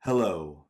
Hello,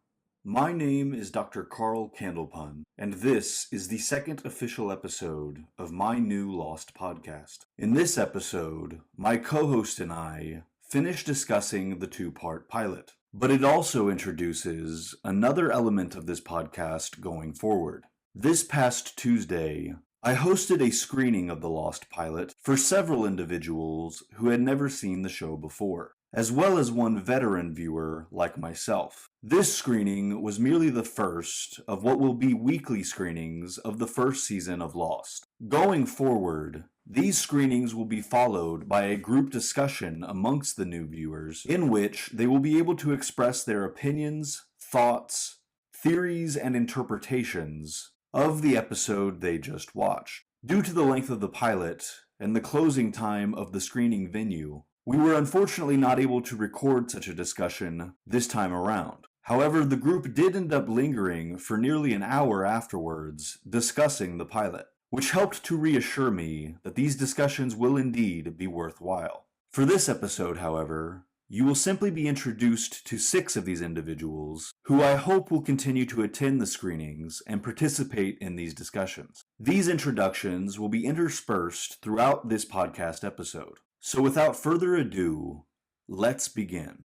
my name is Dr. Carl Candlepun, and this is the second official episode of my new Lost podcast. In this episode, my co-host and I finish discussing the two-part pilot, but it also introduces another element of this podcast going forward. This past Tuesday, I hosted a screening of the Lost pilot for several individuals who had never seen the show before, as well as one veteran viewer like myself. This screening was merely the first of what will be weekly screenings of the first season of Lost. Going forward, these screenings will be followed by a group discussion amongst the new viewers, in which they will be able to express their opinions, thoughts, theories, and interpretations of the episode they just watched. Due to the length of the pilot and the closing time of the screening venue, we were unfortunately not able to record such a discussion this time around. However, the group did end up lingering for nearly an hour afterwards, discussing the pilot, which helped to reassure me that these discussions will indeed be worthwhile. For this episode, however, you will simply be introduced to 6 of these individuals, who I hope will continue to attend the screenings and participate in these discussions. These introductions will be interspersed throughout this podcast episode. So without further ado, let's begin.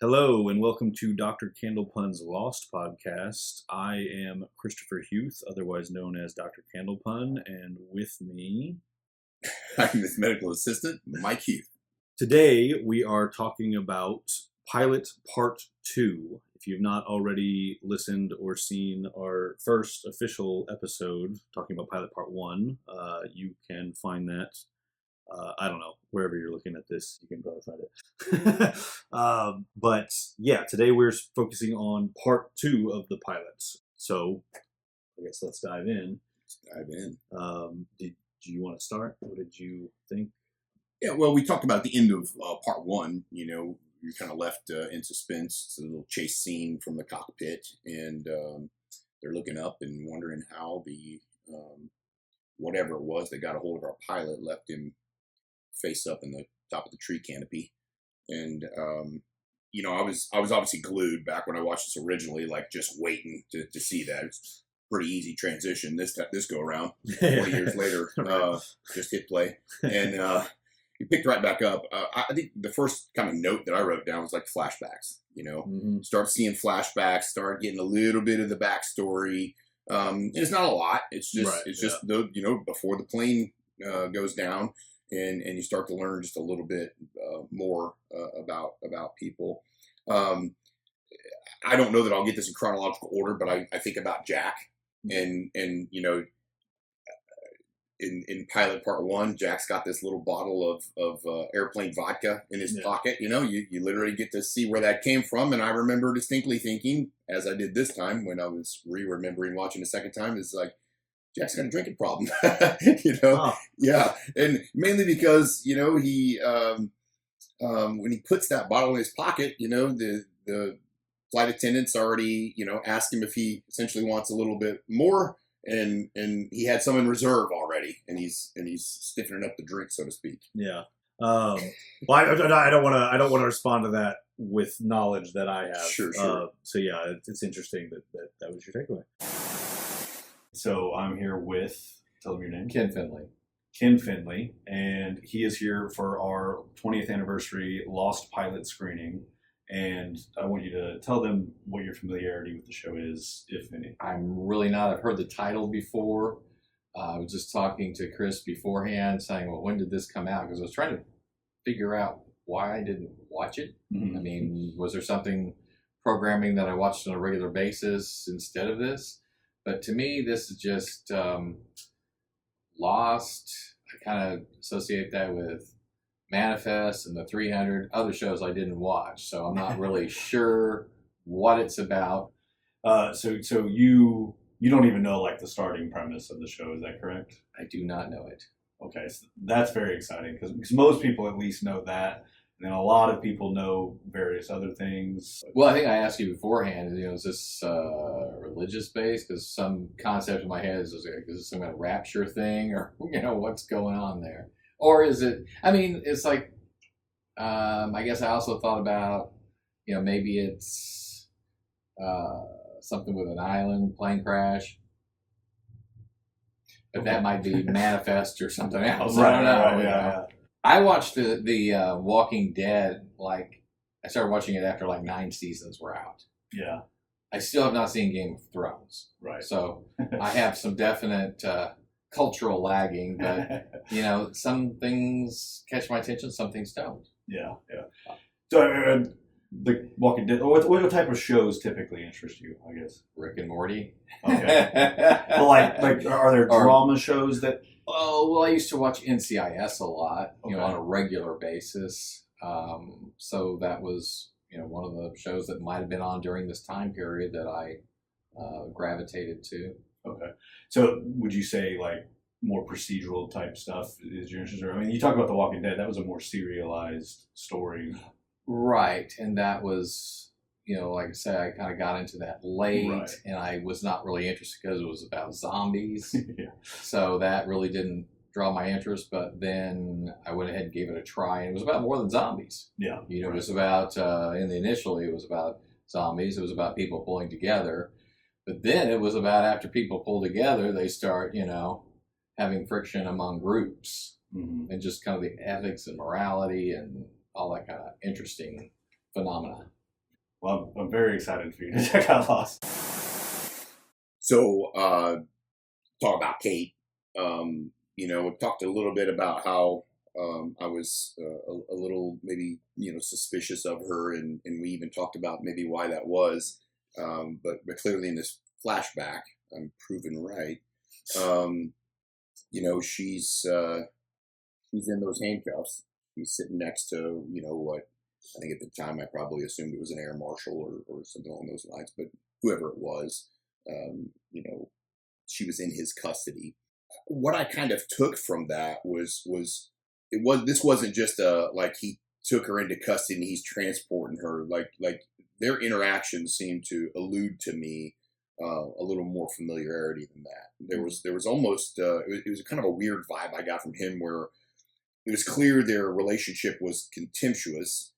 Hello and welcome to Dr. Candlepun's Lost podcast. I am Christopher Huth, otherwise known as Dr. Candlepun, and with me... I'm his medical assistant, Mike Huth. Today we are talking about Pilot Part 2. If you've not already listened or seen our first official episode talking about Pilot Part 1, you can find that, I don't know, wherever you're looking at this, you can probably find it. But yeah, today we're focusing on Part 2 of the pilot. So I guess let's dive in. Do you want to start? What did you think? Yeah, well, we talked about the end of Part 1. You know, you're kind of left in suspense. It's a little chase scene from the cockpit, and they're looking up and wondering how the whatever it was that got a hold of our pilot left him face up in the top of the tree canopy. And you know, I was obviously glued back when I watched this originally, like just waiting to see that. It's pretty easy transition this go around. 20 years later, just hit play, and you picked right back up. I think the first kind of note that I wrote down was like flashbacks. You know, start seeing flashbacks, start getting a little bit of the backstory. And it's not a lot. It's just just the, you know, before the plane goes down, and you start to learn just a little bit more about people. I don't know that I'll get this in chronological order, but I think about Jack. And you know, in Pilot Part 1, Jack's got this little bottle of airplane vodka in his pocket. You know, you literally get to see where that came from. And I remember distinctly thinking, as I did this time when I was remembering watching the second time, is like, Jack's got a drinking problem. You know, yeah, and mainly because, you know, he when he puts that bottle in his pocket, you know, the flight attendants already, you know, asked him if he essentially wants a little bit more, and he had some in reserve already, and he's stiffening up the drink, so to speak. Yeah. Well, I don't want to respond to that with knowledge that I have. Sure. So yeah, it's interesting that was your takeaway. So I'm here with, tell them your name. Ken Finley, and he is here for our 20th anniversary Lost pilot screening. And I want you to tell them what your familiarity with the show is, if any. I'm really not. I've heard the title before. I was just talking to Chris beforehand saying, well, when did this come out? Because I was trying to figure out why I didn't watch it. Mm-hmm. I mean, was there something programming that I watched on a regular basis instead of this? But to me, this is just Lost. I kind of associate that with Manifest and the 300 other shows I didn't watch, so I'm not really sure what it's about. So you don't even know like the starting premise of the show, is that correct? I do not know it. Okay, so that's very exciting because most people at least know that. And then a lot of people know various other things. Well, I think I asked you beforehand, is this religious based? Because some concept in my head is this some kind of rapture thing, or what's going on there? Or is it? I mean, it's like I guess I also thought about maybe it's something with an island plane crash, but that might be manifest or something else. I don't know. Yeah. I watched the Walking Dead, I started watching it after 9 seasons were out. Yeah. I still have not seen Game of Thrones. Right. So I have some definite cultural lagging, but, some things catch my attention, some things don't. Yeah. So, the Walking Dead, what type of shows typically interest you, I guess? Rick and Morty. Okay. Well, are there drama shows that... Oh, well, I used to watch NCIS a lot, Okay. on a regular basis. So that was, one of the shows that might have been on during this time period that I gravitated to. Okay. So would you say more procedural type stuff is your interest? I mean, you talk about The Walking Dead, that was a more serialized story. Right. And that was, like I said, I kind of got into that late, Right. and I was not really interested because it was about zombies. Yeah. So that really didn't draw my interest, but then I went ahead and gave it a try, and it was about more than zombies. Yeah. It was about, initially it was about zombies, it was about people pulling together, but then it was about after people pull together, they start, having friction among groups, Mm-hmm. and just kind of the ethics and morality and all that kind of interesting phenomena. Well, I'm very excited for you to check out Lost. So, talk about Kate. We talked a little bit about how I was a little maybe suspicious of her, and we even talked about maybe why that was. But clearly in this flashback, I'm proven right. She's in those handcuffs. He's sitting next to what I think at the time I probably assumed it was an air marshal or something along those lines, but whoever it was, she was in his custody. What I kind of took from that was this wasn't just he took her into custody and he's transporting her. Like their interactions seemed to allude to me a little more familiarity than that. There was almost it was kind of a weird vibe I got from him where it was clear their relationship was contemptuous.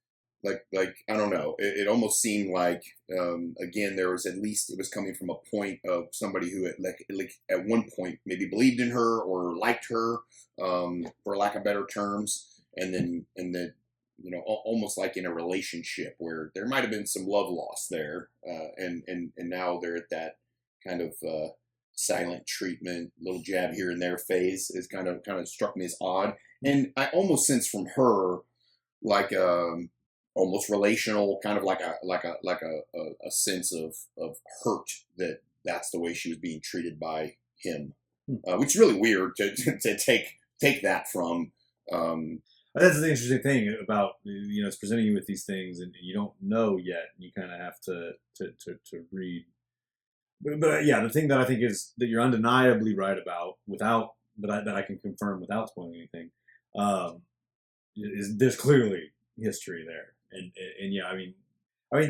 Like I don't know. It almost seemed like again there was at least it was coming from a point of somebody who had like at one point maybe believed in her or liked her for lack of better terms, and then almost like in a relationship where there might have been some love lost there, and now they're at that kind of silent treatment, little jab here and there phase. Is kind of struck me as odd, and I almost sense from her like almost relational, kind of like a sense of hurt that's the way she was being treated by him, which is really weird to take that from. That's the interesting thing about it's presenting you with these things and you don't know yet, and you kind of have to read. But yeah, the thing that I think is that you're undeniably right about, that I can confirm without spoiling anything, is there's clearly history there. And yeah, I mean,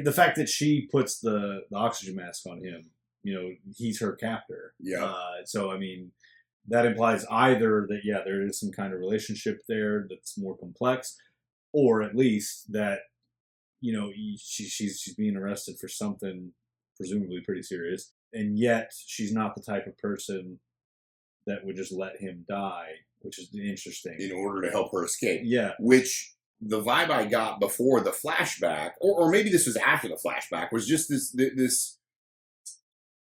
the fact that she puts the oxygen mask on him, he's her captor. Yeah. So I mean, that implies either that there is some kind of relationship there that's more complex, or at least that she's being arrested for something presumably pretty serious, and yet she's not the type of person that would just let him die, which is interesting. In order to help her escape. Yeah. Which the vibe I got before the flashback, or maybe this was after the flashback, was just this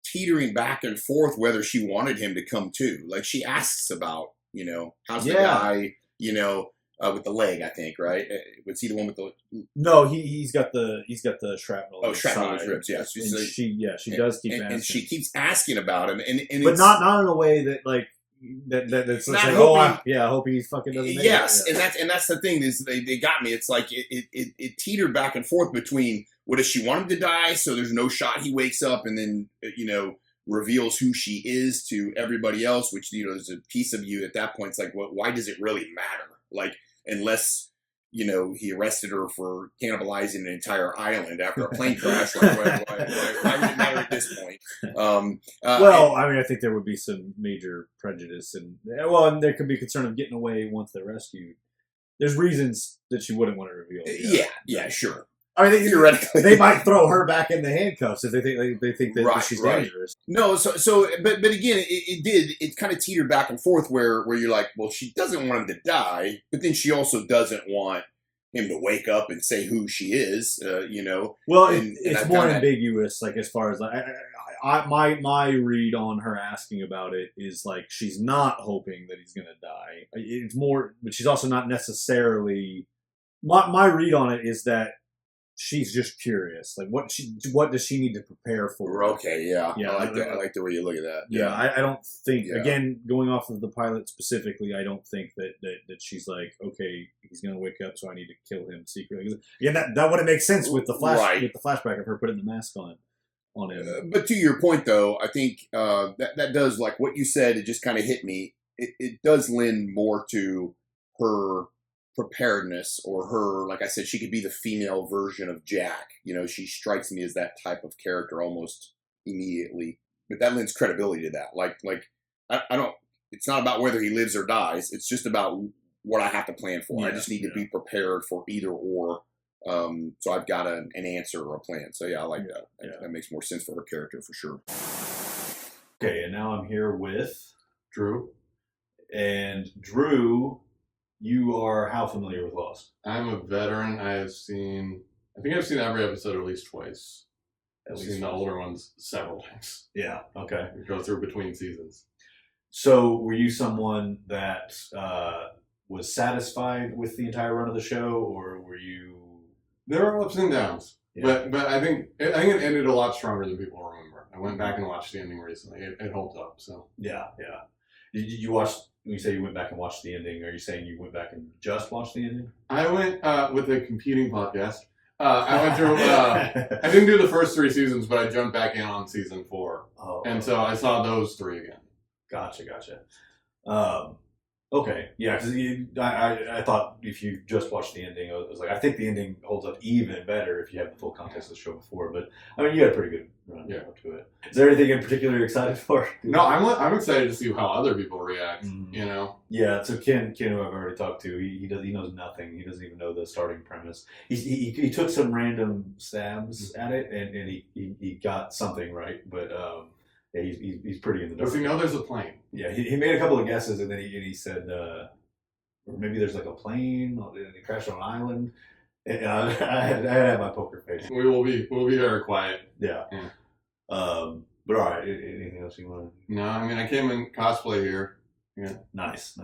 teetering back and forth whether she wanted him to come too. Like she asks about, how's the guy, with the leg, I think, right? Was he the one with the? No, he's got the shrapnel. Oh, shrapnel in his ribs. Yeah, she does keep asking, and she keeps asking about him, and but it's, not in a way that that's not like, hoping, I hope he fucking doesn't make yes, it. Yeah. and that's the thing is they got me. It's like it teetered back and forth between what does she want him to die, so there's no shot he wakes up and then reveals who she is to everybody else, which there's a piece of you at that point. It's like, well, why does it really matter? Like unless he arrested her for cannibalizing an entire island after a plane crash. Like, why would it matter at this point? I think there would be some major prejudice, and there could be concern of getting away once they're rescued. There's reasons that she wouldn't want to reveal. Yeah, sure. I mean, theoretically, they might throw her back in the handcuffs if they think that she's dangerous. No, but again, it kind of teetered back and forth where you're like, well, she doesn't want him to die, but then she also doesn't want him to wake up and say who she is, Well, it's more ambiguous, like as far as my read on her asking about it is like she's not hoping that he's going to die. It's more, but she's also not necessarily. My read on it is that she's just curious. Like, what does she need to prepare for? Okay, yeah. I like that. I like the way you look at that. Yeah, I don't think, again, going off of the pilot specifically, I don't think that she's like, okay, he's going to wake up, so I need to kill him secretly. Again, that wouldn't make sense with the flashback of her putting the mask on him. But to your point, though, I think that does, like what you said, it just kind of hit me. It does lend more to her preparedness, or her, like I said, she could be the female version of Jack. She strikes me as that type of character almost immediately, but that lends credibility to that. Like I don't, it's not about whether he lives or dies. It's just about what I have to plan for. I just need to be prepared for either or. So I've got an answer or a plan. So I like that. That makes more sense for her character for sure. Okay, and now I'm here with Drew. And Drew, you are how familiar with Lost? I'm a veteran. I think I've seen every episode at least twice. I've seen the older ones several times. Yeah, okay. We go through between seasons. So were you someone that was satisfied with the entire run of the show, or were you... There are ups and downs, but I think it ended a lot stronger than people remember. I went back and watched the ending recently. It holds up, so. Yeah. Did you watch... When you say you went back and watched the ending, are you saying you went back and just watched the ending? I went with a competing podcast. I went through. I didn't do the first 3 seasons, but I jumped back in on season 4, and so I saw those 3 again. Gotcha. Okay, yeah, because I thought if you just watched the ending, I was like, I think the ending holds up even better if you have the full context of the show before. But I mean, you had a pretty good run up to it. Is there anything in particular you're excited for? No, I'm excited to see how other people react. Yeah. So Ken, who I've already talked to, he knows nothing. He doesn't even know the starting premise. He took some random stabs at it, and he got something right, but. Yeah, he's pretty in the dark. Does he know there's a plane? Yeah, he made a couple of guesses, and then he said, or maybe there's like a plane, and he crashed on an island. And I had my poker face. We'll be very quiet. Yeah. But all right, anything else you want to? No, I mean I came in cosplay here. Yeah. Nice.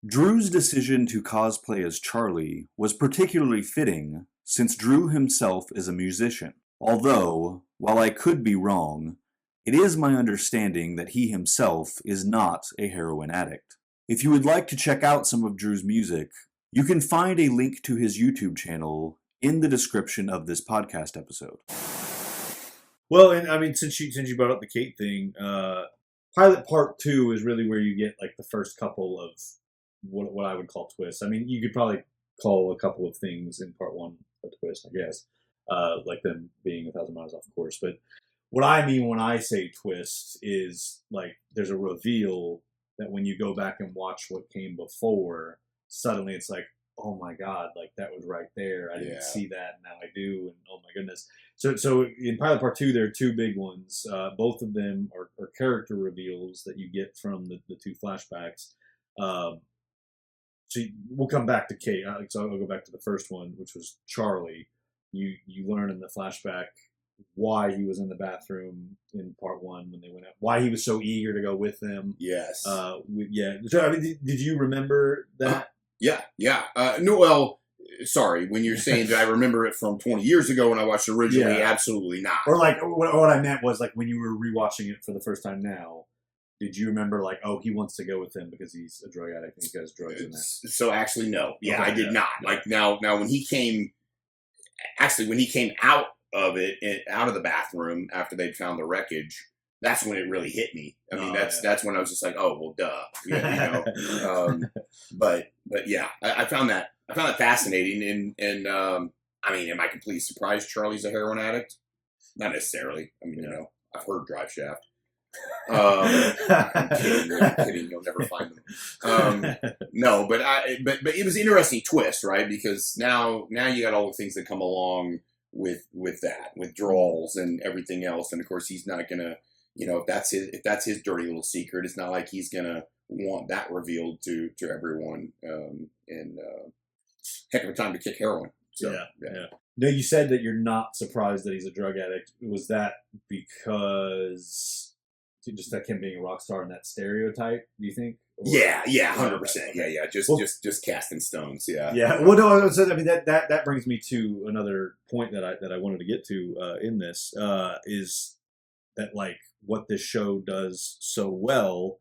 Drew's decision to cosplay as Charlie was particularly fitting, since Drew himself is a musician. Although, while I could be wrong, it is my understanding that he himself is not a heroin addict. If you would like to check out some of Drew's music, you can find a link to his YouTube channel in the description of this podcast episode. Well, and I mean, since you brought up the Kate thing, Pilot Part 2 is really where you get like the first couple of what I would call twists. I mean, you could probably call a couple of things in Part 1 a twist, I guess. Like them being 1,000 miles off course. But what I mean when I say twist is like there's a reveal that when you go back and watch what came before, suddenly it's like, oh my God, like that was right there. I didn't see that, and now I do, and oh my goodness. So in Pilot Part 2, there are 2 big ones. Both of them are character reveals that you get from the 2 flashbacks. So we'll come back to Kate. So I'll go back to the first one, which was Charlie. You learn in the flashback why he was in the bathroom in Part 1 when they went out, why he was so eager to go with them. Yes. So I mean, did you remember that? Yeah. No, well, sorry. When you're saying that I remember it from 20 years ago when I watched it originally, absolutely not. Or like what I meant was like when you were rewatching it for the first time now, did you remember like, oh, he wants to go with them because he's a drug addict and he has drugs in that? So actually, no. Yeah, okay, I did not. Like now when he came out of it, out of the bathroom after they'd found the wreckage, that's when it really hit me. I mean, that's when I was just like, oh, well, duh. Yeah, you know. But yeah, I found that fascinating. And I mean, am I completely surprised Charlie's a heroin addict? Not necessarily. I mean, you know, I've heard Drive Shaft. I'm kidding. You'll never find them. No, but it was an interesting twist, right? Because now you got all the things that come along with that, with withdrawals and everything else. And of course, he's not gonna, you know, if that's his dirty little secret, it's not like he's gonna want that revealed to everyone. Heck of a time to kick heroin. So, yeah. No, you said that you're not surprised that he's a drug addict. Was that because just that him being a rock star and that stereotype, do you think? Or, 100%. Yeah. Just casting stones. Yeah. Yeah. Well, no, I mean that brings me to another point that I wanted to get to in this is that, like, what this show does so well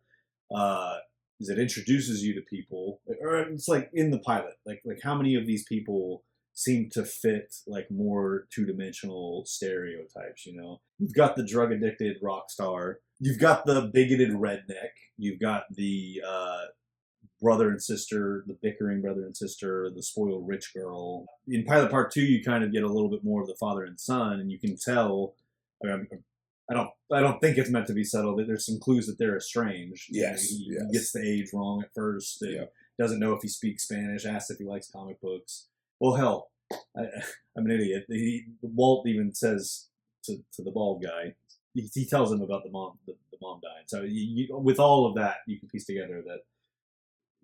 is it introduces you to people, or it's like in the pilot, like how many of these people seem to fit like more two-dimensional stereotypes, you know? You've got the drug-addicted rock star, you've got the bigoted redneck, you've got the brother and sister, the bickering brother and sister, the spoiled rich girl. In Pilot Part 2, you kind of get a little bit more of the father and son, and you can tell, I don't think it's meant to be subtle, that there's some clues that they're estranged. Yes. He gets the age wrong at first, and doesn't know if he speaks Spanish, asks if he likes comic books. Well, hell, I'm an idiot. Walt even says to the bald guy, he tells him about the mom died. So with all of that, you can piece together that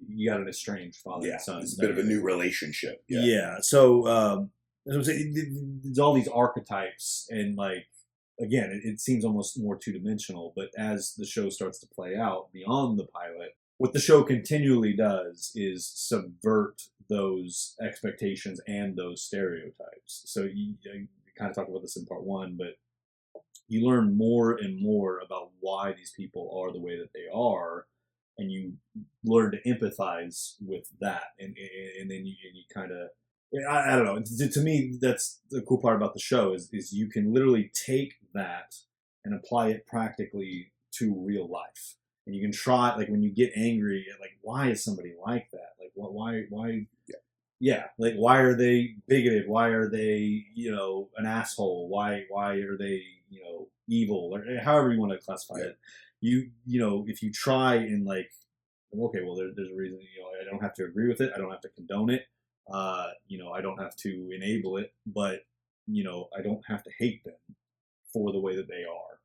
you got an estranged father and son. It's a bit of a new relationship. Yeah. So there's all these archetypes, and like, again, it seems almost more two-dimensional. But as the show starts to play out beyond the pilot, what the show continually does is subvert those expectations and those stereotypes. So you kind of talked about this in Part 1, but you learn more and more about why these people are the way that they are, and you learn to empathize with that, and then you kind of, I don't know. To me, that's the cool part about the show is you can literally take that and apply it practically to real life. And you can try, like, when you get angry, like, why is somebody like that? Like, why? Like, why are they bigoted? Why are they, you know, an asshole? Why are they, you know, evil? Or however you want to classify it. You know, if you try and, like, okay, well, there's a reason, you know, I don't have to agree with it. I don't have to condone it. You know, I don't have to enable it, but, you know, I don't have to hate them for the way that they are.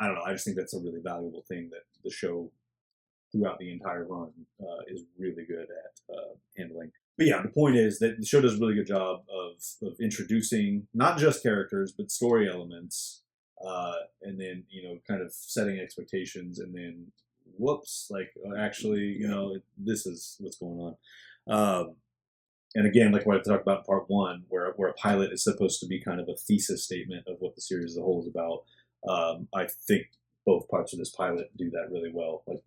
I don't know. I just think that's a really valuable thing that the show throughout the entire run is really good at handling. But yeah, the point is that the show does a really good job of introducing not just characters, but story elements, and then, you know, kind of setting expectations, and then whoops, like, actually, you know, this is what's going on. And again, like what I talked about in Part 1, where a pilot is supposed to be kind of a thesis statement of what the series as a whole is about. I think both parts of this pilot do that really well. Like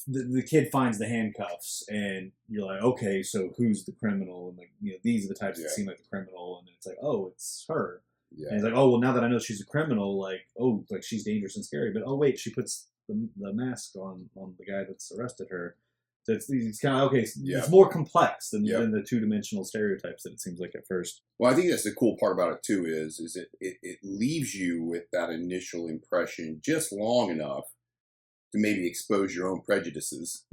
the kid finds the handcuffs, and you're like, okay, so who's the criminal? And, like, you know, these are the types that seem like the criminal, and then it's like, oh, it's her. Yeah. And he's like, oh, well, now that I know she's a criminal, like, oh, like, she's dangerous and scary. But oh, wait, she puts the mask on the guy that's arrested her. So it's kind of, okay, it's more complex than the two-dimensional stereotypes that it seems like at first. Well, I think that's the cool part about it, too, is it leaves you with that initial impression just long enough to maybe expose your own prejudices,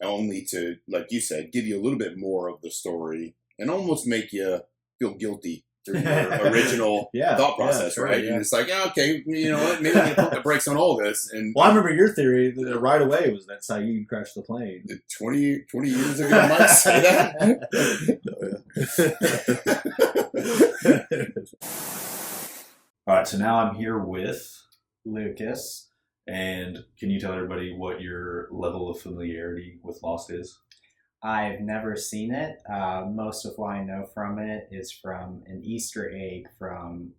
only to, like you said, give you a little bit more of the story and almost make you feel guilty through your original thought process, right? And it's like, okay, you know what, maybe we can put the brakes on all this. And well, I remember your theory that right away was that Saeed crashed the plane. 20 years ago, I might say that. All right, so now I'm here with Lucas. And can you tell everybody what your level of familiarity with Lost is? I've never seen it. Most of what I know from it is from an Easter egg from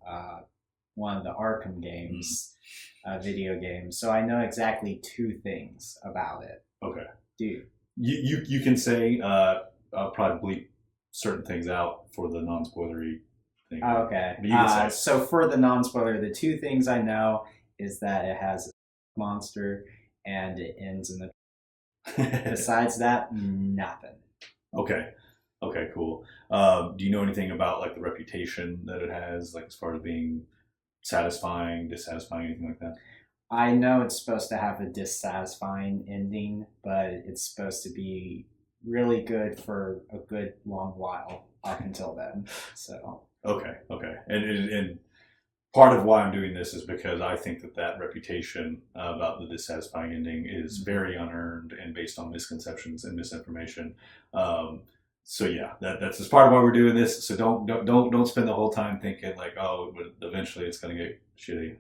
one of the Arkham games, video games. So I know exactly 2 things about it. Okay. Dude. You can say, I'll probably bleep certain things out for the non-spoilery thing. Okay. But you can say. So for the non-spoiler, the 2 things I know is that it has a monster and it ends in the. Besides that, nothing. Okay, cool. Do you know anything about like the reputation that it has, like as far as being satisfying, dissatisfying, anything like that? I know it's supposed to have a dissatisfying ending, but it's supposed to be really good for a good long while up until then. So Okay, and part of why I'm doing this is because I think that reputation about the dissatisfying ending is very unearned and based on misconceptions and misinformation. So yeah, that's just part of why we're doing this. So don't spend the whole time thinking like, oh, but eventually it's going to get shitty.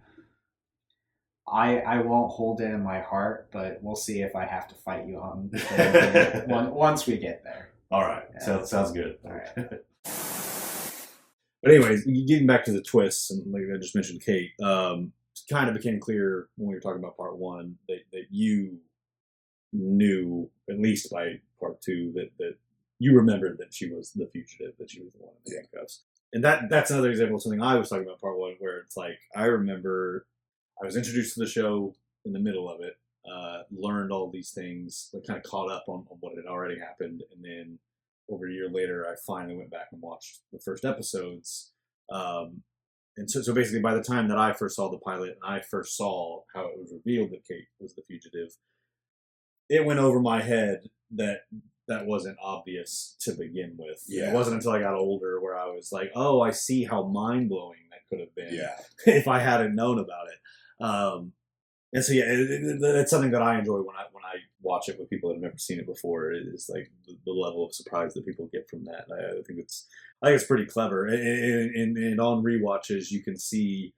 I won't hold it in my heart, but we'll see if I have to fight you on once we get there. All right, Yeah. sounds good. All right. But anyways, getting back to the twists, and like I just mentioned, Kate, kind of became clear when we were talking about part one that you knew, at least by part two, that you remembered that she was the fugitive, that she was the one in the handcuffs. And that's another example of something I was talking about part one, where it's like, I remember I was introduced to the show in the middle of it, learned all these things, like kind of caught up on what had already happened, and then over a year later, I finally went back and watched the first episodes. And so basically, by the time that I first saw the pilot and I first saw how it was revealed that Kate was the fugitive, it went over my head that wasn't obvious to begin with. Yeah. It wasn't until I got older where I was like, oh, I see how mind-blowing that could have been if I hadn't known about it. And so, yeah, it's something that I enjoy when I watch it with people that have never seen it before. It is like the level of surprise that people get from that. I think it's pretty clever. And on rewatches, you can see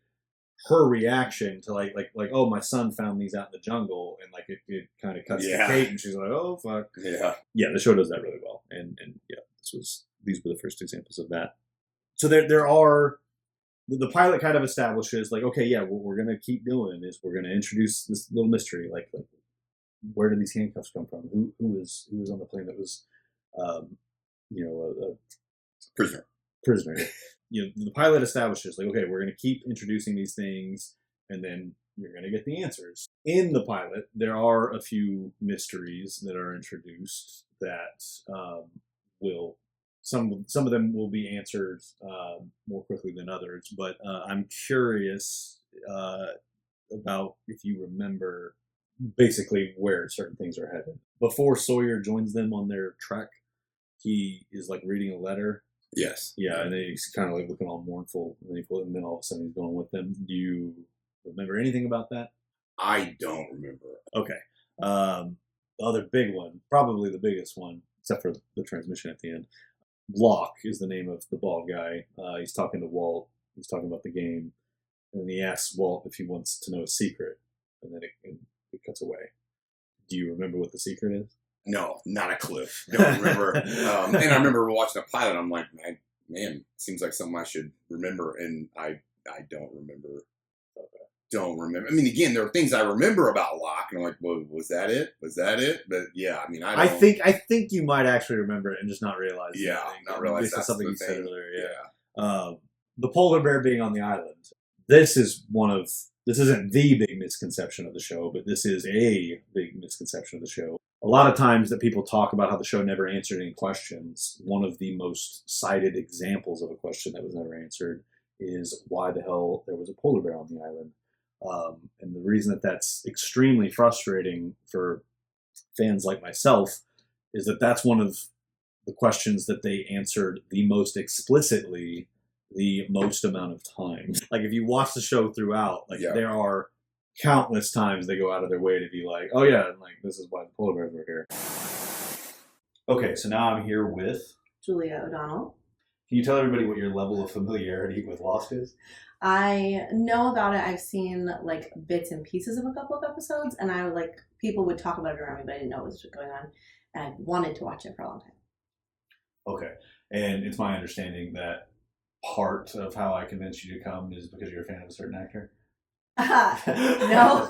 her reaction to like, oh, my son found these out in the jungle, and like it kind of cuts to Kate, and she's like, oh fuck. Yeah, the show does that really well. And yeah, these were the first examples of that. So there are. The pilot kind of establishes, like, okay, yeah, what we're going to keep doing is we're going to introduce this little mystery, like where did these handcuffs come from? Who was on the plane that was, a prisoner? The pilot establishes, like, okay, we're going to keep introducing these things, and then you're going to get the answers. In the pilot, there are a few mysteries that are introduced that will. Some of them will be answered more quickly than others, but I'm curious about if you remember basically where certain things are headed. Before Sawyer joins them on their trek, he is like reading a letter. Yes. Yeah, and then he's kind of like looking all mournful, and then all of a sudden he's going with them. Do you remember anything about that? I don't remember. Okay. The other big one, probably the biggest one, except for the transmission at the end. Locke is the name of the bald guy. He's talking to Walt. He's talking about the game. And he asks Walt if he wants to know a secret. And then it cuts away. Do you remember what the secret is? No, not a clue. Don't remember. And I remember watching the pilot. I'm like, man, seems like something I should remember. And I don't remember. Don't remember. I mean, again, there are things I remember about Locke, and I'm like, well, was that it? But yeah, I mean, I think you might actually remember it and just not realize. Yeah, not realize that's something the you said thing. earlier. Yeah. The polar bear being on the island. This isn't the big misconception of the show, but this is a big misconception of the show. A lot of times that people talk about how the show never answered any questions. One of the most cited examples of a question that was never answered is why the hell there was a polar bear on the island. And the reason that's extremely frustrating for fans like myself is that's one of the questions that they answered the most explicitly the most amount of times. Like, if you watch the show throughout, there are countless times they go out of their way to be like, oh yeah, and like, this is why the polar bears were here. Okay, so now I'm here with Julia O'Donnell. Can you tell everybody what your level of familiarity with Lost is? I know about it. I've seen like bits and pieces of a couple of episodes, and people would talk about it around me, but I didn't know what was going on, and I wanted to watch it for a long time. Okay, and it's my understanding that part of how I convinced you to come is because you're a fan of a certain actor. No,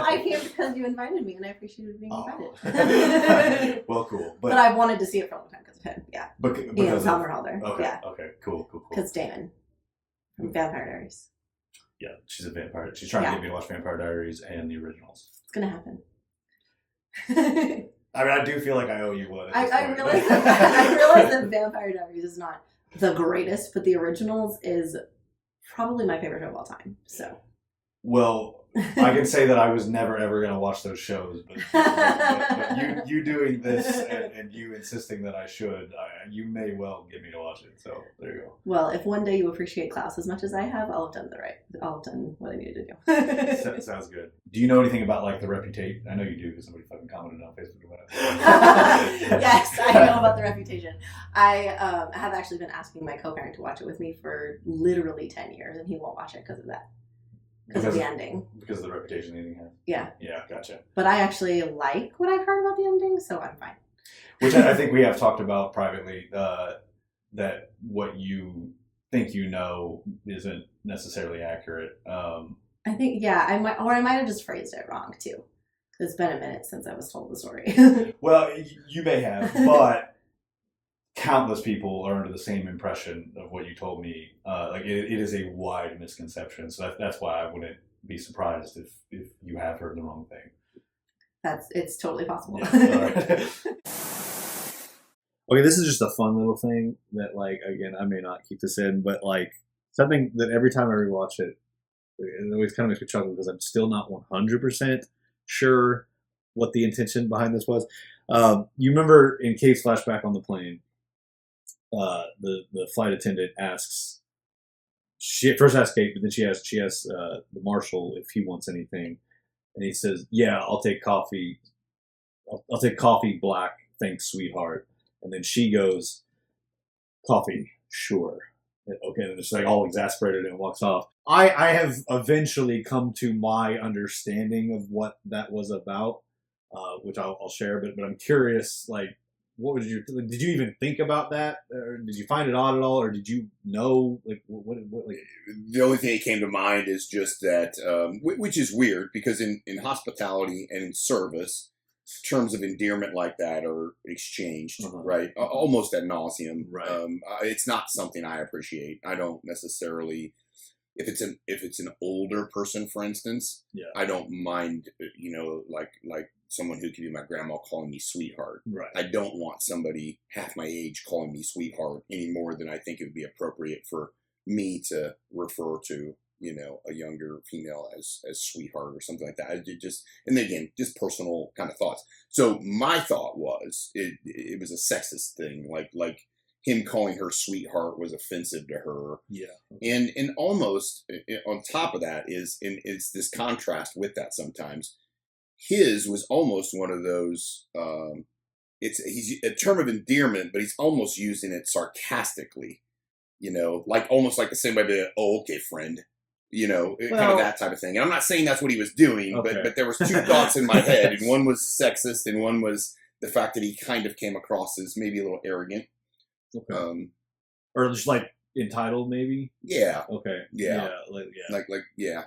I came because you invited me, and I appreciated being invited. Well, cool, but I've wanted to see it for a long time because of him. Yeah, because Somerhalder. Okay, Yeah. Okay, cool. Because Damon from Vampire Diaries. Yeah, she's a vampire. She's trying to get me to watch Vampire Diaries and the originals. It's gonna happen. I mean, I do feel like I owe you one. I realize that Vampire Diaries is not the greatest, but the originals is probably my favorite show of all time. So. Well, I can say that I was never ever going to watch those shows, but you doing this and you insisting that I should, you may well get me to watch it. So there you go. Well, if one day you appreciate Klaus as much as I have, I'll have done what I needed to do. Sounds good. Do you know anything about like the Reputation? I know you do because somebody fucking commented on Facebook about it. Yes, I know about the Reputation. I have actually been asking my co-parent to watch it with me for literally 10 years, and he won't watch it because of that. Because of the ending. Because of the reputation the ending has. Yeah. Yeah, gotcha. But I actually like what I've heard about the ending, so I'm fine. Which I think we have talked about privately, that what you think you know isn't necessarily accurate. I think, I might have just phrased it wrong, too. It's been a minute since I was told the story. Well, you may have, but countless people are under the same impression of what you told me. It is a wide misconception, so that's why I wouldn't be surprised if you have heard the wrong thing. It's totally possible. Yeah, all right. Okay, this is just a fun little thing that, like, again, I may not keep this in, but like something that every time I rewatch it, it always kind of makes me chuckle because I'm still not 100% sure what the intention behind this was. You remember in Kate's flashback on the plane, the flight attendant asks, she first asks Kate, but then she asks the marshal if he wants anything, and he says, "Yeah, I'll take coffee. I'll take coffee black, thanks, sweetheart." And then she goes, "Coffee, sure." Okay, and it's like all exasperated and walks off. I have eventually come to my understanding of what that was about, which I'll share. But I'm curious, like, what was did you even think about that, or did you find it odd at all, or did you know, like, what like? The only thing that came to mind is just that, which is weird because in hospitality and in service, terms of endearment like that are exchanged, right? Almost ad nauseum. Right. It's not something I appreciate. I don't necessarily. If it's an older person, for instance, I don't mind. Like someone who can be my grandma calling me sweetheart. Right. I don't want somebody half my age calling me sweetheart any more than I think it would be appropriate for me to refer to, a younger female as sweetheart or something like that. And then again, just personal kind of thoughts. So my thought was it was a sexist thing, like him calling her sweetheart was offensive to her. Yeah. And almost on top of that it's this contrast with that sometimes. His was almost one of those, he's a term of endearment, but he's almost using it sarcastically, like almost like the same way to, "Oh, okay, friend," kind of that type of thing. And I'm not saying that's what he was doing, but there was two thoughts in my head, and one was sexist, and one was the fact that he kind of came across as maybe a little arrogant. Okay. Or just like entitled, maybe. Yeah. Okay. Yeah. Yeah.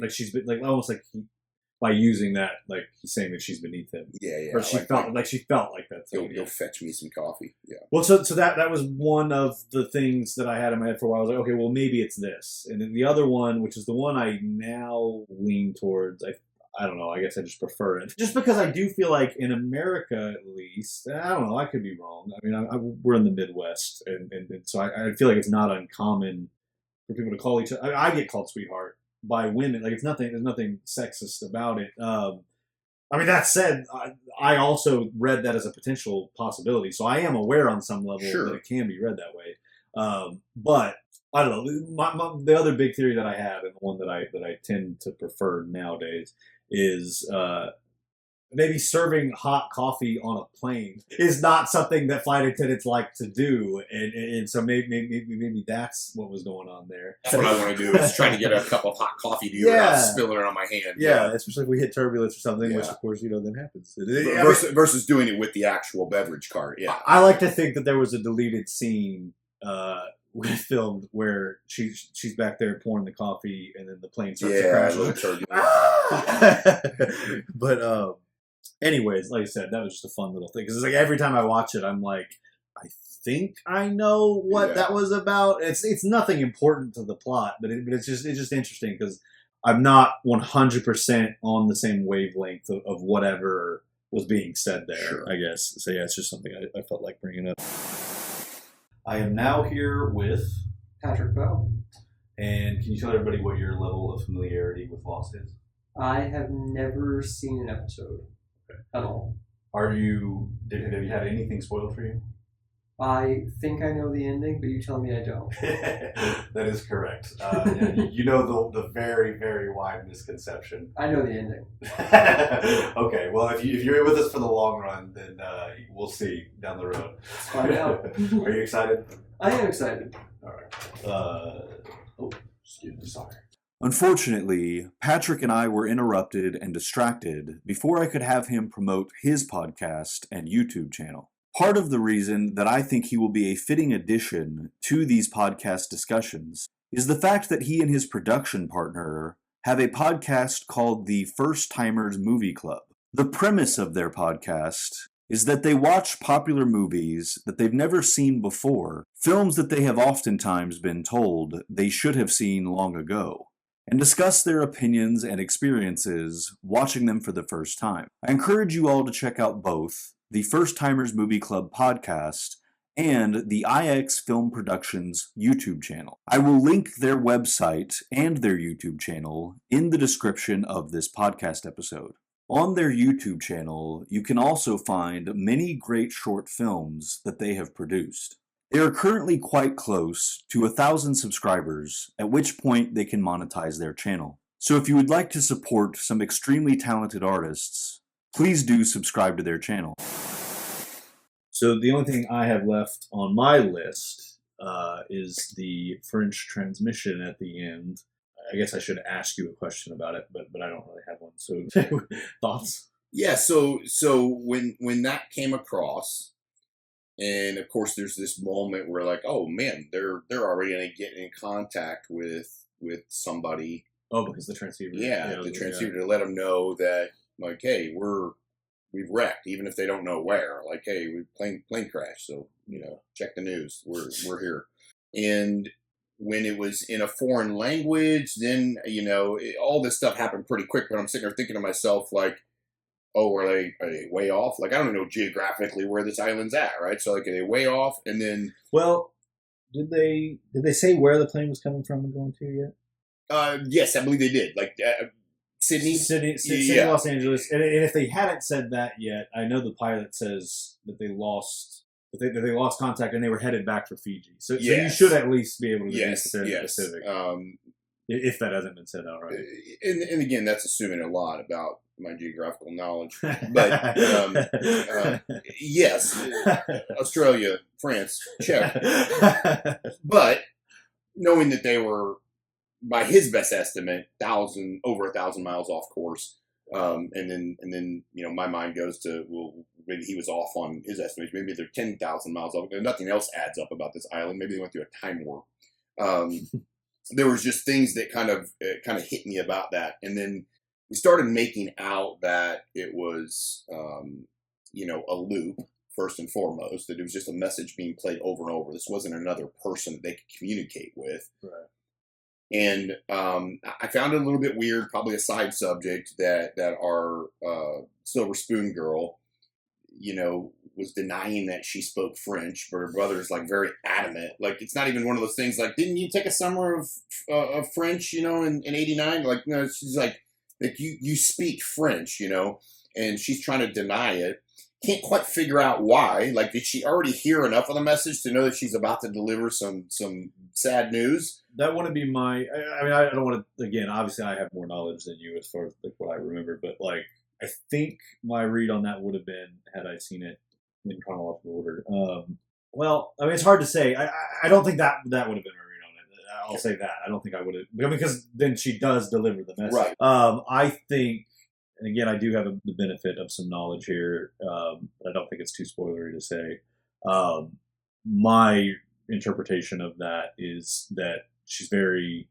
She's been like almost like by using that, like he's saying that she's beneath him. Yeah. Or she felt like that. You'll fetch me some coffee. Yeah. Well, so that was one of the things that I had in my head for a while. I was like, okay, well maybe it's this, and then the other one, which is the one I now lean towards. I don't know. I guess I just prefer it. Just because I do feel like in America, at least, I don't know, I could be wrong. I mean, we're in the Midwest, and so I feel like it's not uncommon for people to call each other. I get called sweetheart by women. Like, there's nothing sexist about it. I mean, that said, I also read that as a potential possibility. So I am aware on some level that it can be read that way. But I don't know. The other big theory that I have, and the one that I tend to prefer nowadays, is maybe serving hot coffee on a plane is not something that flight attendants like to do, and so maybe that's what was going on there. That's what I want to do, is trying to get a cup of hot coffee to you without spilling it on my hand. Yeah, especially if we hit turbulence or something, which of course then happens. Versus doing it with the actual beverage cart. Yeah, I like to think that there was a deleted scene filmed where she's back there pouring the coffee, and then the plane starts to crash. But anyways, like I said, that was just a fun little thing, because it's like every time I watch it, I'm like, I think I know what Yeah. that was about. It's nothing important to the plot, but it's just interesting because I'm not 100% on the same wavelength of whatever was being said there. Sure. I guess. So yeah, it's just something I felt like bringing up. I am now here with Patrick Bell. And can you tell everybody what your level of familiarity with Lost is? I have never seen an episode at all. Have you had anything spoiled for you? I think I know the ending, but you tell me I don't. That is correct. You know the very, very wide misconception. I know the ending. Okay, well, if you're with us for the long run, then we'll see down the road. Let's find out. Are you excited? I am excited. All right. Excuse me, sorry. Unfortunately, Patrick and I were interrupted and distracted before I could have him promote his podcast and YouTube channel. Part of the reason that I think he will be a fitting addition to these podcast discussions is the fact that he and his production partner have a podcast called the First Timers Movie Club. The premise of their podcast is that they watch popular movies that they've never seen before, films that they have oftentimes been told they should have seen long ago, and discuss their opinions and experiences watching them for the first time. I encourage you all to check out both the First Timers Movie Club podcast and the IX Film Productions YouTube channel. I will link their website and their YouTube channel in the description of this podcast episode. On their YouTube channel, you can also find many great short films that they have produced. They are currently quite close to 1,000 subscribers, at which point they can monetize their channel. So if you would like to support some extremely talented artists, please do subscribe to their channel. So the only thing I have left on my list is the French transmission at the end. I guess I should ask you a question about it, but I don't really have one. So thoughts? Yeah, so when that came across, and of course there's this moment where like, oh man, they're already gonna get in contact with somebody. Oh, because the transceiver. Yeah, the transceiver to let them know that like, hey, we've wrecked, even if they don't know where. Like, hey, we plane crash, so check the news. We're here. And when it was in a foreign language, then all this stuff happened pretty quick. But I'm sitting there thinking to myself, like, oh, are they way off? Like, I don't know geographically where this island's at, right? So like, are they way off? And then, well, did they say where the plane was coming from and going to yet? Yes, I believe they did. Like Sydney, yeah. Los Angeles. And if they hadn't said that yet, I know the pilot says that they lost. That they lost contact and they were headed back for Fiji. So you should at least be able to be specific. If that hasn't been said outright. And again, that's assuming a lot about my geographical knowledge. But yes, Australia, France, check. But knowing that they were, by his best estimate, over 1,000 miles off course, and then my mind goes to, well, maybe he was off on his estimates. Maybe they're 10,000 miles off. Nothing else adds up about this island. Maybe they went through a time warp. There was just things that kind of hit me about that, and then we started making out that it was a loop first and foremost. That it was just a message being played over and over. This wasn't another person that they could communicate with. Right. And I found it a little bit weird, probably a side subject, that our Silver Spoon girl, was denying that she spoke French, but her brother is like very adamant. Like, it's not even one of those things like, didn't you take a summer of French, in '89? Like, no, she's like you speak French, and she's trying to deny it. Can't quite figure out why. Like, did she already hear enough of the message to know that she's about to deliver some sad news? That wouldn't be my. I mean, I don't want to. Again, obviously, I have more knowledge than you as far as like what I remember. But like, I think my read on that would have been had I seen it in chronological order. Well, I mean, it's hard to say. I don't think that would have been my read on it. I'll say that. I don't think I would have, because then she does deliver the message. Right. I think. And again, I do have the benefit of some knowledge here, but I don't think it's too spoilery to say. My interpretation of that is that she's very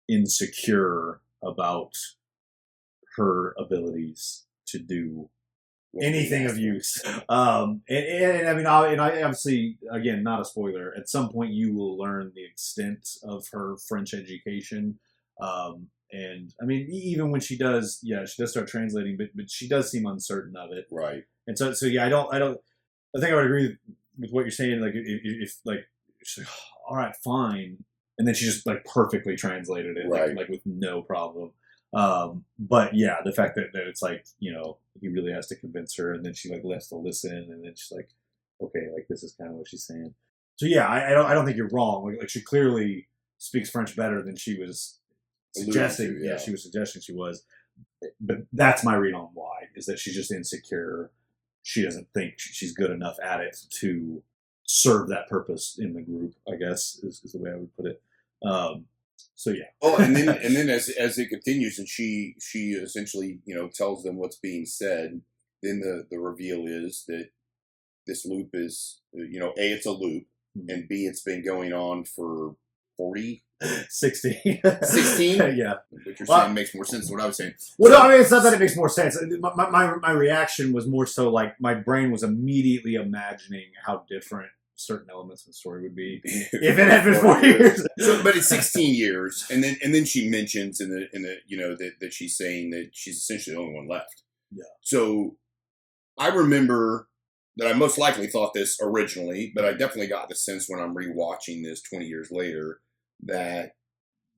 insecure about her abilities to do anything of use. And I mean, I obviously, again, not a spoiler. At some point, you will learn the extent of her French education. And I mean, even when she does start translating, but she does seem uncertain of it. Right. And so yeah, I think I would agree with what you're saying. Like, if like, she's like, all right, fine, and then she just like perfectly translated it, right, like with no problem. But yeah, the fact that it's like, you know, he really has to convince her, and then she like has to listen, and then she's like, okay, like this is kind of what she's saying. So yeah, I don't think you're wrong. Like she clearly speaks French better than she was suggesting. Yeah, she was suggesting she was. But that's my read on why, is that she's just insecure. She doesn't think she's good enough at it to serve that purpose in the group, I guess, is the way I would put it. So yeah. Oh, and then as it continues, and she essentially, you know, tells them what's being said. Then the reveal is that this loop is, you know, A, it's a loop, and B, it's been going on for 40, 16. 16? Yeah. What you're saying makes more sense than what I was saying. Well, no, I mean, it's not that it makes more sense. My reaction was more so like my brain was immediately imagining how different certain elements of the story would be if it had been 4 years. So, but it's 16 years, and then she mentions in the you know that she's saying that she's essentially the only one left. Yeah. So I remember that I most likely thought this originally, but I definitely got the sense when I'm rewatching this 20 years later that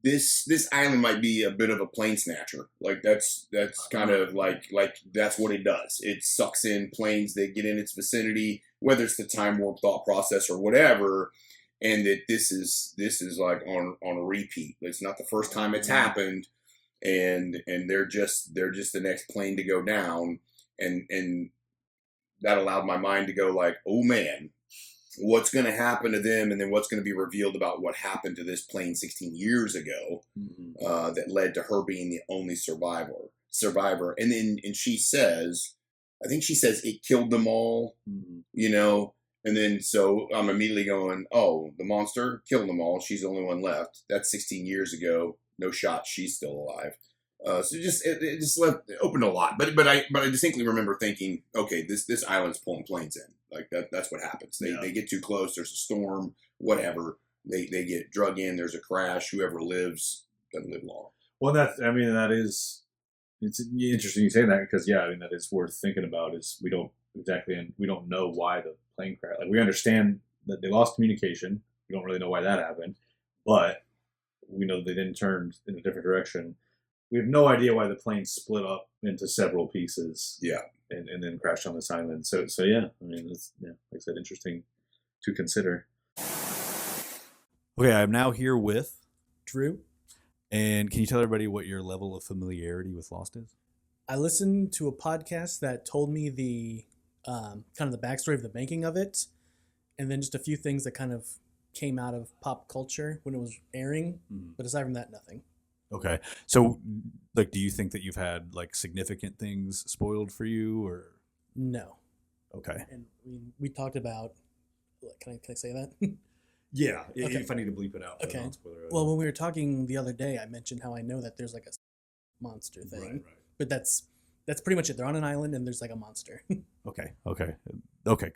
this island might be a bit of a plane snatcher. Like that's kind of like that's what it does. It sucks in planes that get in its vicinity, whether it's the time warp thought process or whatever, and that this is like on a repeat. It's not the first time it's happened, and they're just the next plane to go down, and that allowed my mind to go like, oh man, what's going to happen to them, and then what's going to be revealed about what happened to this plane 16 years ago, that led to her being the only survivor. And she says, I think she says it killed them all, you know, and then so I'm immediately going, oh, the monster killed them all. She's the only one left. That's 16 years ago. No shot. She's still alive. So it just left open a lot, but I distinctly remember thinking, okay, this island's pulling planes in, like that's what happens. They get too close. There's a storm, whatever. They get drug in. There's a crash. Whoever lives doesn't live long. Well, it's interesting you say that, because I mean that is worth thinking about. Is we don't know why the plane crashed. Like we understand that they lost communication. We don't really know why that happened, but we know they then turned in a different direction. We have no idea why the plane split up into several pieces. Yeah. And then crashed on this island. So yeah, I mean, it's, like I said, interesting to consider. Okay, I'm now here with Drew. And can you tell everybody what your level of familiarity with Lost is? I listened to a podcast that told me the kind of the backstory of the making of it, and then just a few things that kind of came out of pop culture when it was airing. But aside from that, nothing. Okay. So, like, do you think that you've had, like, significant things spoiled for you, or? No. Okay. And we talked about, can I say that? Yeah, okay. If I need to bleep it out. Okay. Well, when we were talking the other day, I mentioned how I know that there's, like, a monster thing. Right. But that's pretty much it. They're on an island, and there's, like, a monster. Okay,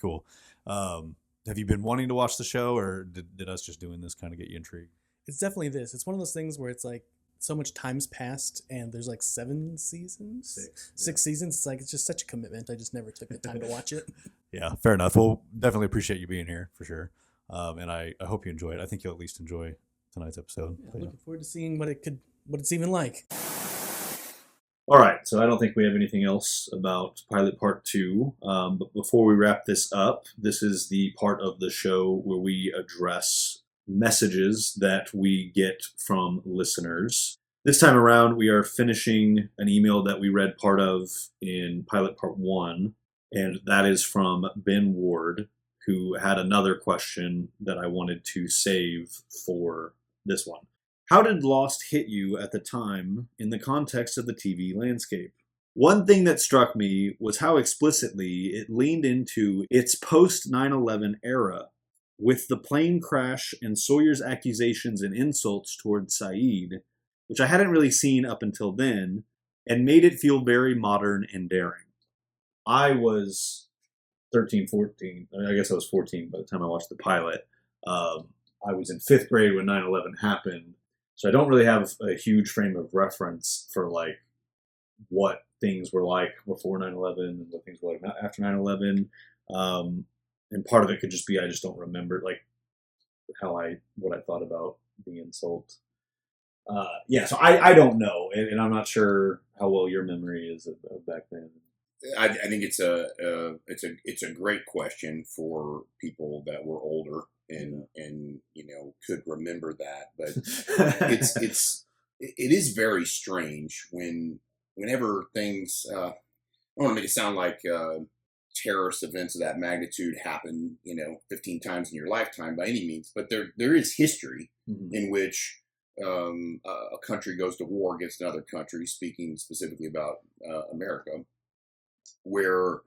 cool. Have you been wanting to watch the show, or did us just doing this kind of get you intrigued? It's definitely this. It's one of those things where it's, like, so much time's passed, and there's like 7 seasons, six seasons. It's like, it's just such a commitment. I just never took the time to watch it. Yeah, fair enough. Well, definitely appreciate you being here for sure. And I hope you enjoy it. I think you'll at least enjoy tonight's episode. Yeah, looking forward to seeing what it's even like. All right, so I don't think we have anything else about Pilot Part 2. But before we wrap this up, this is the part of the show where we address messages that we get from listeners. This time around, we are finishing an email that we read part of in Pilot Part 1, and that is from Ben Ward, who had another question that I wanted to save for this one. How did Lost hit you at the time in the context of the TV landscape? One thing that struck me was how explicitly it leaned into its post-9/11 era, with the plane crash and Sawyer's accusations and insults towards Saeed, which I hadn't really seen up until then, and made it feel very modern and daring. I was 13, 14. I guess I was 14 by the time I watched the pilot. I was in 5th grade when 9/11 happened. So I don't really have a huge frame of reference for like what things were like before 9/11 and what things were like after 9/11. And part of it could just be I just don't remember like what I thought about the insult. So I don't know, and I'm not sure how well your memory is of back then. I think it's a great question for people that were older and could remember that, but it is very strange whenever things. I don't want to make it sound like terrorist events of that magnitude happen 15 times in your lifetime by any means, but there is history in which a country goes to war against another country, speaking specifically about America, where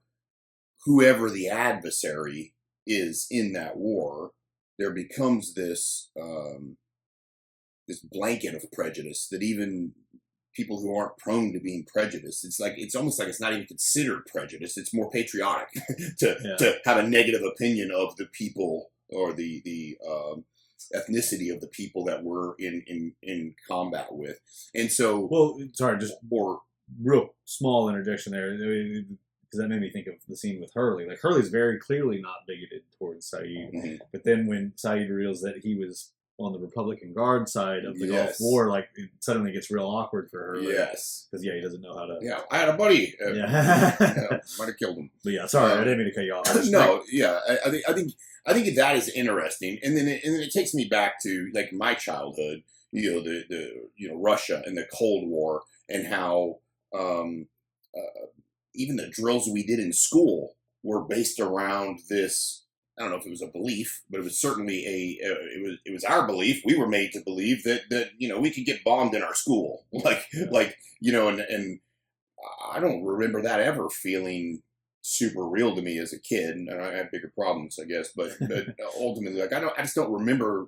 whoever the adversary is in that war, there becomes this blanket of prejudice that even people who aren't prone to being prejudiced, it's almost like it's not even considered prejudice. It's more patriotic to have a negative opinion of the people or the ethnicity of the people that we're in combat with. And so, real small interjection there, because that made me think of the scene with Hurley. Like, Hurley's very clearly not bigoted towards Saeed, but then when Saeed reveals that he was on the Republican Guard side of the Gulf War, like, it suddenly gets real awkward for Hurley. Yes, because he doesn't know how to. Yeah, I had a buddy. Might have killed him. But sorry, I didn't mean to cut you off. I think that is interesting, and then it takes me back to like my childhood. The Russia and the Cold War, and how even the drills we did in school were based around this. I don't know if it was a belief, but it was certainly it was our belief. We were made to believe that we could get bombed in our school, and I don't remember that ever feeling super real to me as a kid, and I had bigger problems, I guess. But ultimately, I just don't remember,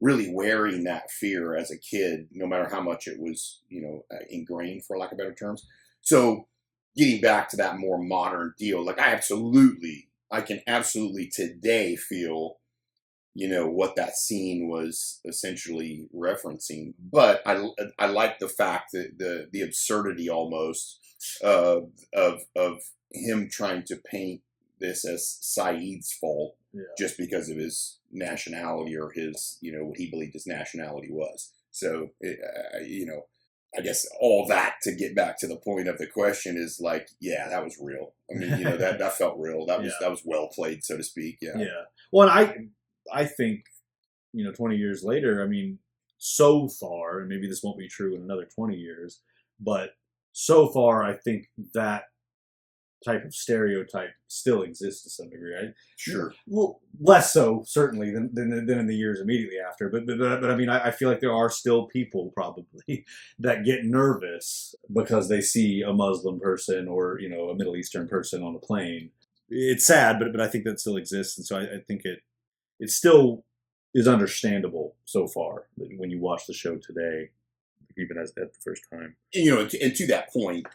really wearing that fear as a kid, no matter how much it was, ingrained, for lack of better terms. So, getting back to that more modern deal, I can absolutely today feel, what that scene was essentially referencing. But I like the fact that the absurdity almost of him trying to paint this as Saeed's fault just because of his nationality or his, what he believed his nationality was. So, I guess all that to get back to the point of the question is like, yeah, that was real. I mean, that felt real. That was well played, so to speak. Yeah. Yeah. Well, and I think, 20 years later, I mean, so far, and maybe this won't be true in another 20 years, but so far, I think that type of stereotype still exists to some degree, right? Sure. Well, less so certainly than in the years immediately after, but I mean, I feel like there are still people probably that get nervous because they see a Muslim person or a Middle Eastern person on a plane. It's sad, but I think that still exists, and so I think it still is understandable so far when you watch the show today, even at the first time. And to that point.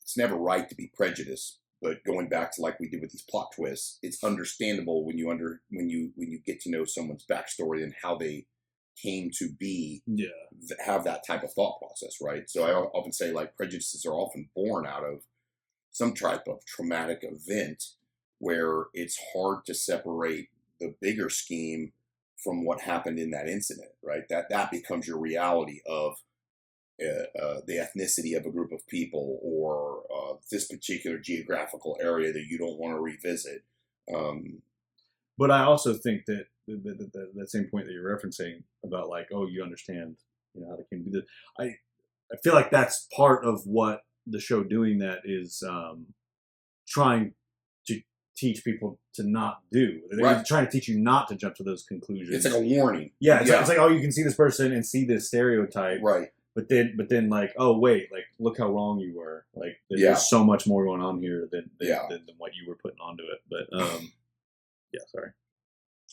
It's never right to be prejudiced, but going back to like we did with these plot twists, it's understandable when you get to know someone's backstory and how they came to be, have that type of thought process, right? So I often say like prejudices are often born out of some type of traumatic event where it's hard to separate the bigger scheme from what happened in that incident, right? That becomes your reality of the ethnicity of a group of people or this particular geographical area that you don't want to revisit. But I also think that that same point that you're referencing about like, oh, you understand, how they came to be. I feel like that's part of what the show doing that is trying to teach people to not do. They're trying to teach you not to jump to those conclusions. It's like a warning. Yeah, it's like, oh, you can see this person and see this stereotype. Right. But then, like, oh wait, like, look how wrong you were. Like, there's so much more going on here than what you were putting onto it. But sorry.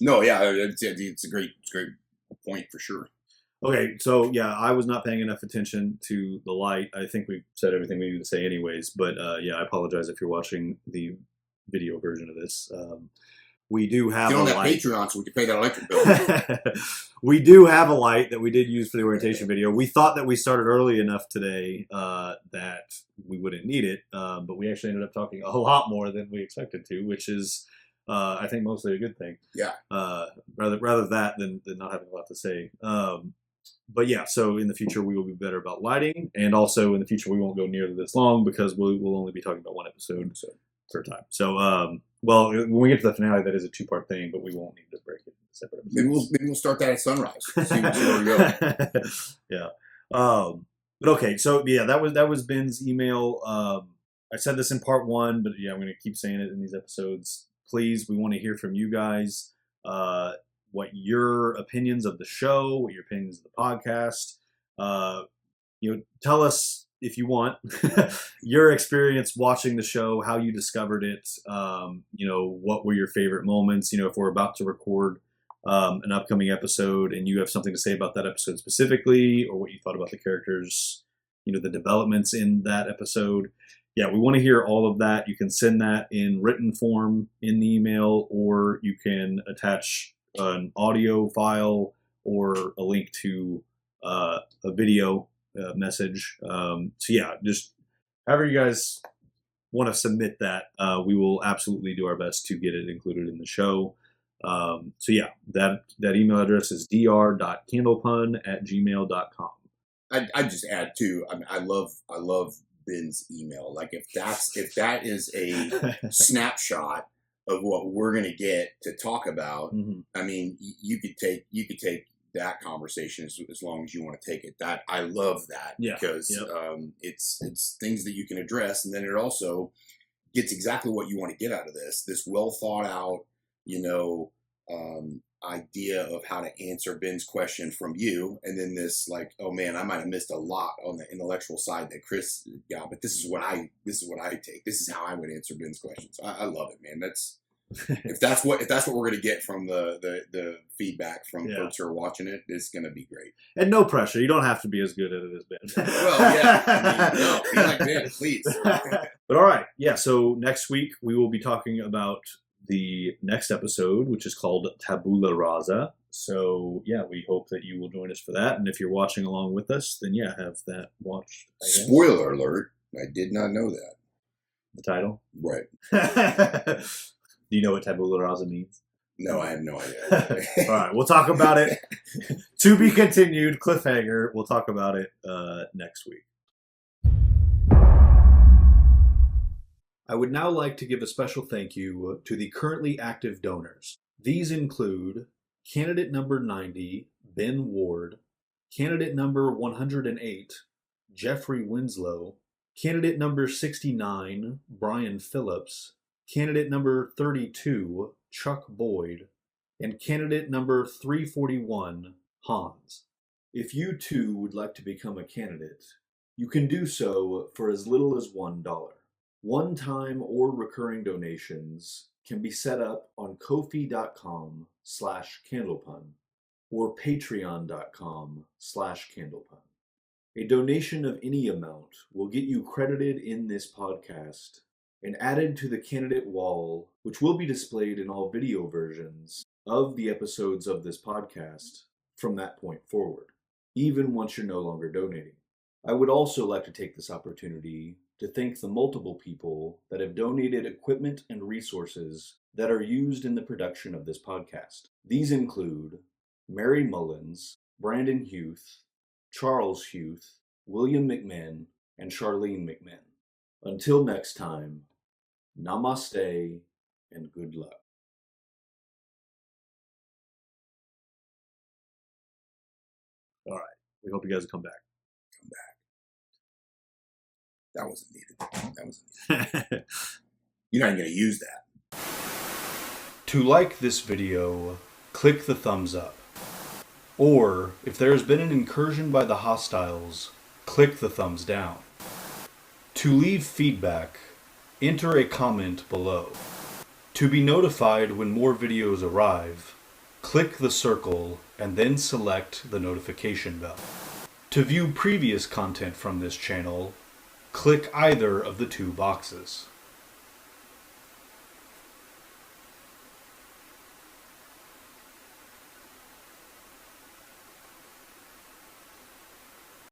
No, yeah, it's a great point for sure. Okay, so yeah, I was not paying enough attention to the light. I think we said everything we needed to say anyways, but yeah, I apologize if you're watching the video version of this. We do have Get on a that light. Patreon so we can pay that electric bill. We do have a light that we did use for the orientation video. We thought that we started early enough today that we wouldn't need it, but we actually ended up talking a lot more than we expected to, which is, I think, mostly a good thing. Yeah. Rather that than not having a lot to say. But yeah, so in the future we will be better about lighting, and also in the future we won't go nearly this long because we'll only be talking about one episode per time. So, well, when we get to the finale, that is a 2-part thing, but we won't need to break it into separate episodes. Maybe we'll start that at sunrise. See where we go. Yeah. But okay, so yeah, that was Ben's email. I said this in part 1, but yeah, I'm going to keep saying it in these episodes. Please, we want to hear from you guys. What your opinions of the show, what your opinions of the podcast. Tell us if you want your experience watching the show, how you discovered it. What were your favorite moments? If we're about to record an upcoming episode and you have something to say about that episode specifically, or what you thought about the characters, the developments in that episode. Yeah, we want to hear all of that. You can send that in written form in the email, or you can attach an audio file or a link to a video message. So yeah, just however you guys want to submit that, we will absolutely do our best to get it included in the show. So yeah, that email address is dr.candlepun@gmail.com. I just add too. I love Ben's email. Like if that is a snapshot of what we're going to get to talk about. Mm-hmm. I mean, you could take that conversation as long as you want to take it. That I love that because it's things that you can address, and then it also gets exactly what you want to get out of this well thought out, idea of how to answer Ben's question from you, and then this like, oh man, I might have missed a lot on the intellectual side that Chris got, but this is what I take. This is how I would answer Ben's questions. I love it, man. That's if that's what we're gonna get from the feedback from folks who are watching it, it's gonna be great. And no pressure. You don't have to be as good at it as Ben. Well, yeah. No, be like Ben, please. But all right, yeah. So next week we will be talking about the next episode, which is called Tabula Rasa. So yeah, we hope that you will join us for that. And if you're watching along with us, then yeah, have that watched. Spoiler alert! I did not know that. The title, right? Do you know what Tabula Rasa means? No, I have no idea. All right, we'll talk about it. To be continued. Cliffhanger. We'll talk about it next week. I would now like to give a special thank you to the currently active donors. These include candidate number 90, Ben Ward, candidate number 108, Jeffrey Winslow, candidate number 69, Brian Phillips, candidate number 32, Chuck Boyd, and candidate number 341, Hans. If you too would like to become a candidate, you can do so for as little as $1. One-time or recurring donations can be set up on Ko-fi.com/Candlepun or Patreon.com/Candlepun. A donation of any amount will get you credited in this podcast and added to the candidate wall, which will be displayed in all video versions of the episodes of this podcast from that point forward, even once you're no longer donating. I would also like to take this opportunity to thank the multiple people that have donated equipment and resources that are used in the production of this podcast. These include Mary Mullins, Brandon Huth, Charles Huth, William McMahon, and Charlene McMahon. Until next time, namaste and good luck. All right. We hope you guys will come back. That wasn't needed. You're not going to use that. To like this video, click the thumbs up. Or, if there has been an incursion by the hostiles, click the thumbs down. To leave feedback, enter a comment below. To be notified when more videos arrive, click the circle and then select the notification bell. To view previous content from this channel, click either of the two boxes.